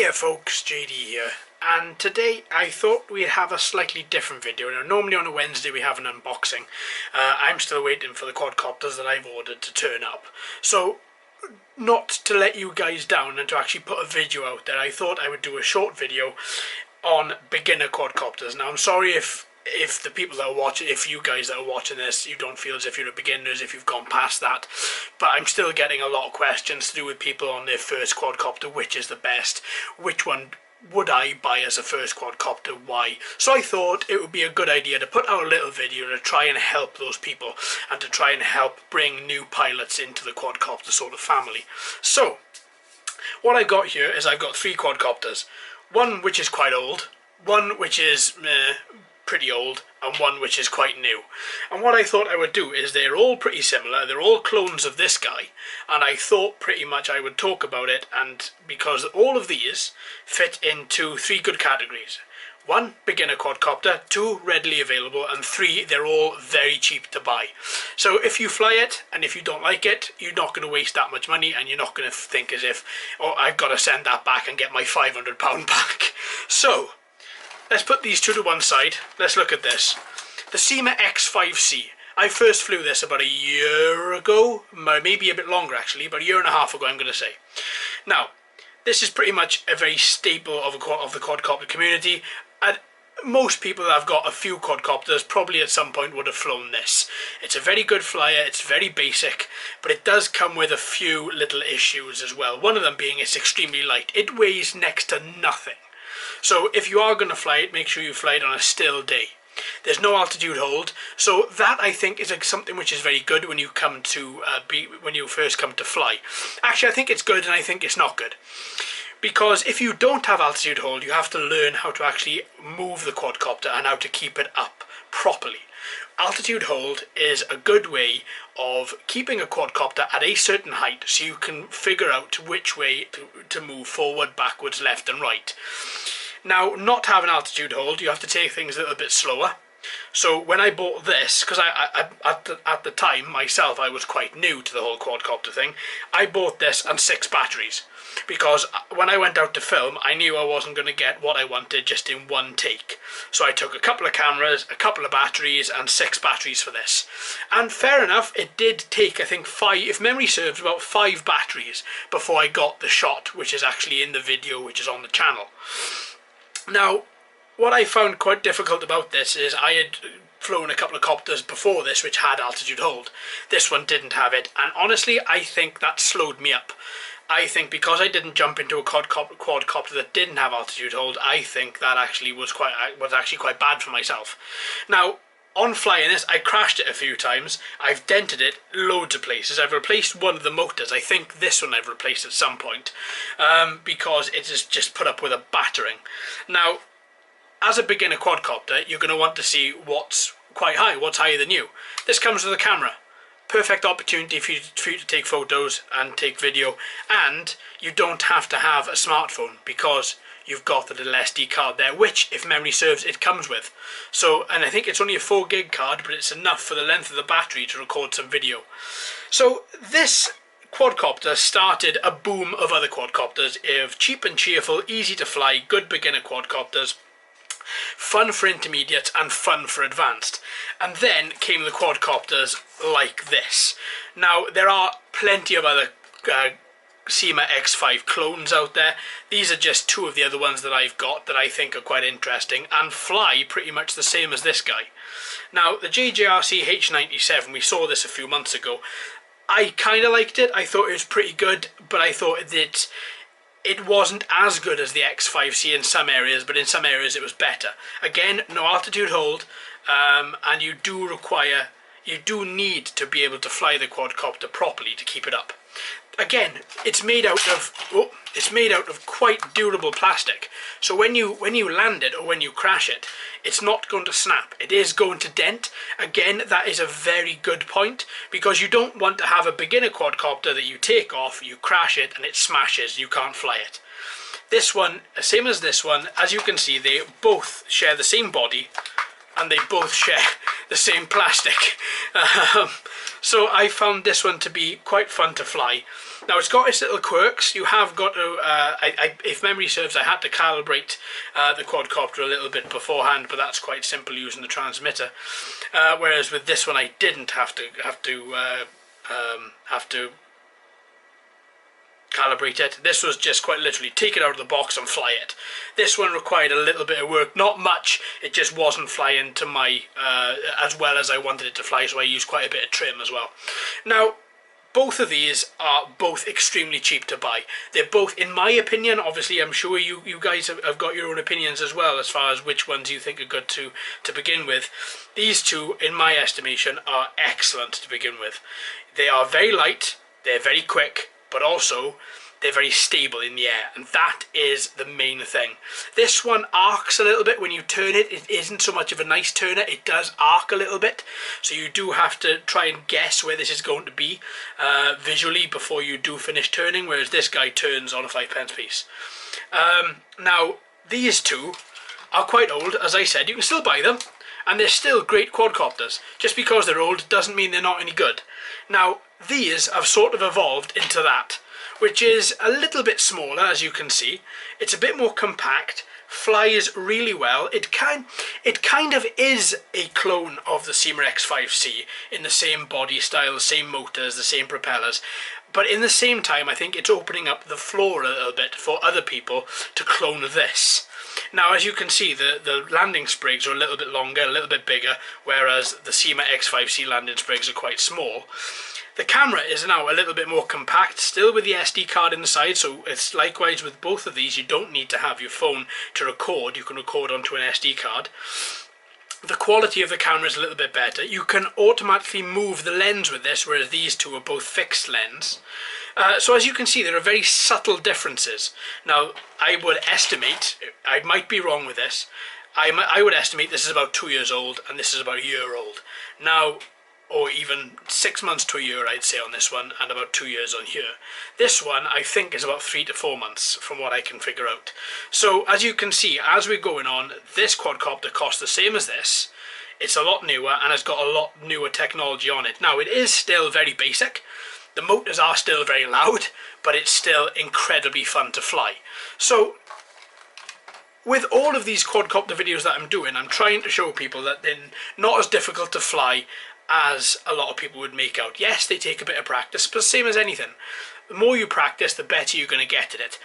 Hiya folks, JD here, and today I thought we'd have a slightly different video. Now normally on a Wednesday we have an unboxing. I'm still waiting for the quadcopters that I've ordered to turn up. So not to let you guys down and to actually put a video out there, I thought I would do a short video on beginner quadcopters. Now I'm sorry if the people that are watching, if you guys that are watching this, you don't feel as if you're beginners, if you've gone past that, but I'm still getting a lot of questions to do with people on their first quadcopter. Which is the best? Which one would I buy as a first quadcopter? Why? So I thought it would be a good idea to put out a little video to try and help those people and to try and help bring new pilots into the quadcopter sort of family. So what I've got here is I've got three quadcopters. One which is quite old, one which is pretty old, and one which is quite new. And what I thought I would do is they're all pretty similar, they're all clones of this guy, and I thought pretty much I would talk about it, and because all of these fit into three good categories. One, beginner quadcopter, two, readily available, and three, they're all very cheap to buy. So if you fly it, and if you don't like it, you're not going to waste that much money, and you're not going to think as if, oh, I've got to send that back and get my £500 back. So let's put these two to one side. Let's look at this. The Syma X5C. I first flew this about a year ago, maybe a bit longer actually, about a year and a half ago I'm going to say. Now, this is pretty much a very staple of the quadcopter community, and most people that have got a few quadcopters probably at some point would have flown this. It's a very good flyer, it's very basic, but it does come with a few little issues as well. One of them being it's extremely light. It weighs next to nothing. So if you are going to fly it, make sure you fly it on a still day. There's no altitude hold, so that I think is something which is very good when you come to when you first come to fly. Actually, I think it's good, and I think it's not good, because if you don't have altitude hold, you have to learn how to actually move the quadcopter and how to keep it up properly. Altitude hold is a good way of keeping a quadcopter at a certain height, so you can figure out which way to move forward, backwards, left and right. Now, not having altitude hold, you have to take things a little bit slower. So when I bought this, because at the time myself I was quite new to the whole quadcopter thing, I bought this and 6 batteries. Because when I went out to film, I knew I wasn't going to get what I wanted just in one take. So I took a couple of cameras, a couple of batteries, and 6 batteries for this. And fair enough, it did take, I think, 5, if memory serves, about 5 batteries before I got the shot, which is actually in the video, which is on the channel. Now, what I found quite difficult about this is I had flown a couple of copters before this which had altitude hold. This one didn't have it, and honestly I think that slowed me up. I think because I didn't jump into a quadcopter that didn't have altitude hold, I think that actually was actually quite bad for myself. Now, on flying this, I crashed it a few times. I've dented it loads of places. I've replaced one of the motors. I think this one I've replaced at some point, because it is just put up with a battering. Now, as a beginner quadcopter, you're going to want to see what's quite high, what's higher than you. This comes with a camera. Perfect opportunity for you to take photos and take video, and you don't have to have a smartphone because you've got the little SD card there, which, if memory serves, it comes with. So, and I think it's only a 4 gig card, but it's enough for the length of the battery to record some video. So this quadcopter started a boom of other quadcopters of cheap and cheerful, easy to fly, good beginner quadcopters, fun for intermediate and fun for advanced. And then came the quadcopters like this. Now, there are plenty of other Syma X5 clones out there. These are just 2 of the other ones that I've got that I think are quite interesting and fly pretty much the same as this guy. Now, the JJRC H97, we saw this a few months ago. I kind of liked it. I thought it was pretty good, but I thought that it wasn't as good as the X5C in some areas, but in some areas it was better. Again, no altitude hold, and you do need to be able to fly the quadcopter properly to keep it up. Again, it's made out of quite durable plastic. So when you land it or when you crash it, it's not going to snap. It is going to dent. Again, that is a very good point, because you don't want to have a beginner quadcopter that you take off, you crash it, and it smashes. You can't fly it. This one, same as this one, as you can see, they both share the same body, and they both share the same plastic. So I found this one to be quite fun to fly. Now it's got its little quirks. You have got to, if memory serves, I had to calibrate the quadcopter a little bit beforehand, but that's quite simple using the transmitter. Whereas with this one, I didn't have to calibrate it. This was just quite literally take it out of the box and fly it. This one required a little bit of work, not much. It just wasn't flying to my as well as I wanted it to fly, so I used quite a bit of trim as well. Now, both of these are both extremely cheap to buy. They're both, in my opinion, obviously I'm sure you guys have got your own opinions as well as far as which ones you think are good to begin with. These two, in my estimation, are excellent to begin with. They are very light, they're very quick, but also they're very stable in the air, and that is the main thing. This one arcs a little bit when you turn it. It isn't so much of a nice turner, it does arc a little bit, so you do have to try and guess where this is going to be visually before you do finish turning, whereas this guy turns on a 5p piece. Now, these two are quite old, as I said. You can still buy them, and they're still great quadcopters. Just because they're old doesn't mean they're not any good. Now, these have sort of evolved into that, which is a little bit smaller, as you can see. It's a bit more compact, flies really well. It kind of is a clone of the Syma X5C in the same body style, same motors, the same propellers. But in the same time, I think it's opening up the floor a little bit for other people to clone this. Now, as you can see, the landing sprigs are a little bit longer, a little bit bigger, whereas the Syma X5C landing sprigs are quite small. The camera is now a little bit more compact, still with the SD card inside, so it's likewise with both of these. You don't need to have your phone to record, you can record onto an SD card. The quality of the camera is a little bit better. You can automatically move the lens with this, whereas these two are both fixed lens. So as you can see, there are very subtle differences. Now, I would estimate, I might be wrong with this, I would estimate this is about 2 years old and this is about a year old. Now, or even 6 months to a year, I'd say, on this one, and about 2 years on here. This one, I think, is about 3 to 4 months, from what I can figure out. So, as you can see, as we're going on, this quadcopter costs the same as this. It's a lot newer, and has got a lot newer technology on it. Now, it is still very basic. The motors are still very loud, but it's still incredibly fun to fly. So, with all of these quadcopter videos that I'm doing, I'm trying to show people that they're not as difficult to fly as a lot of people would make out. Yes, they take a bit of practice, but same as anything. The more you practice, the better you're going to get at it.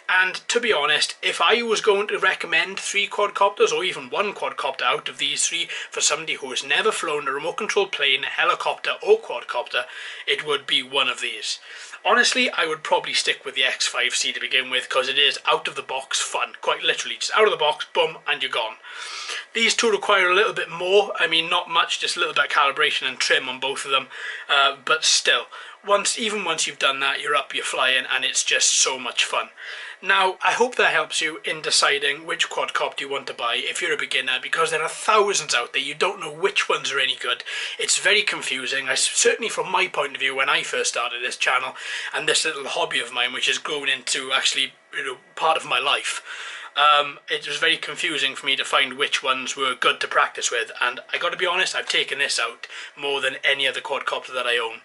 And to be honest, if I was going to recommend 3 quadcopters, or even 1 quadcopter out of these 3 for somebody who has never flown a remote control plane, helicopter or quadcopter, it would be one of these. Honestly, I would probably stick with the X5C to begin with, because it is out of the box fun, quite literally, just out of the box, boom, and you're gone. These two require a little bit more, I mean not much, just a little bit of calibration and trim on both of them, but still, even once you've done that, you're up, you're flying, and it's just so much fun. Now, I hope that helps you in deciding which quadcopter you want to buy if you're a beginner, because there are thousands out there. You don't know which ones are any good. It's very confusing. Certainly from my point of view, when I first started this channel and this little hobby of mine, which has grown into actually, part of my life, it was very confusing for me to find which ones were good to practice with, and I got to be honest, I've taken this out more than any other quadcopter that I own,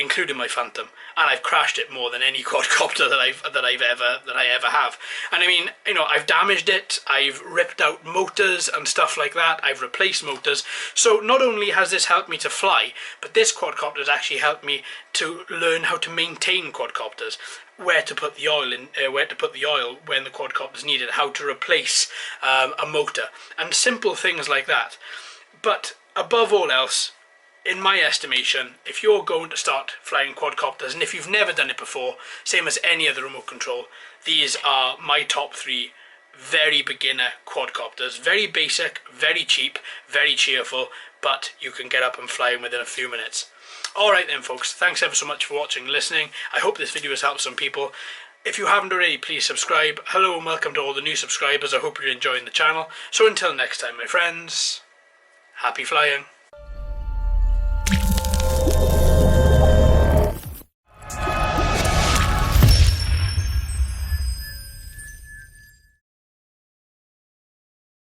including my Phantom, and I've crashed it more than any quadcopter that I ever have. And I mean, I've damaged it, I've ripped out motors and stuff like that, I've replaced motors. So not only has this helped me to fly, but this quadcopter has actually helped me to learn how to maintain quadcopters, where to put the oil in, where to put the oil when the quadcopter is needed, how to replace a motor, and simple things like that. But above all else, in my estimation, if you're going to start flying quadcopters, and if you've never done it before, same as any other remote control, these are my top 3 very beginner quadcopters. Very basic, very cheap, very cheerful, but you can get up and fly within a few minutes. Alright then folks, thanks ever so much for watching and listening. I hope this video has helped some people. If you haven't already, please subscribe. Hello and welcome to all the new subscribers. I hope you're enjoying the channel. So until next time, my friends, happy flying.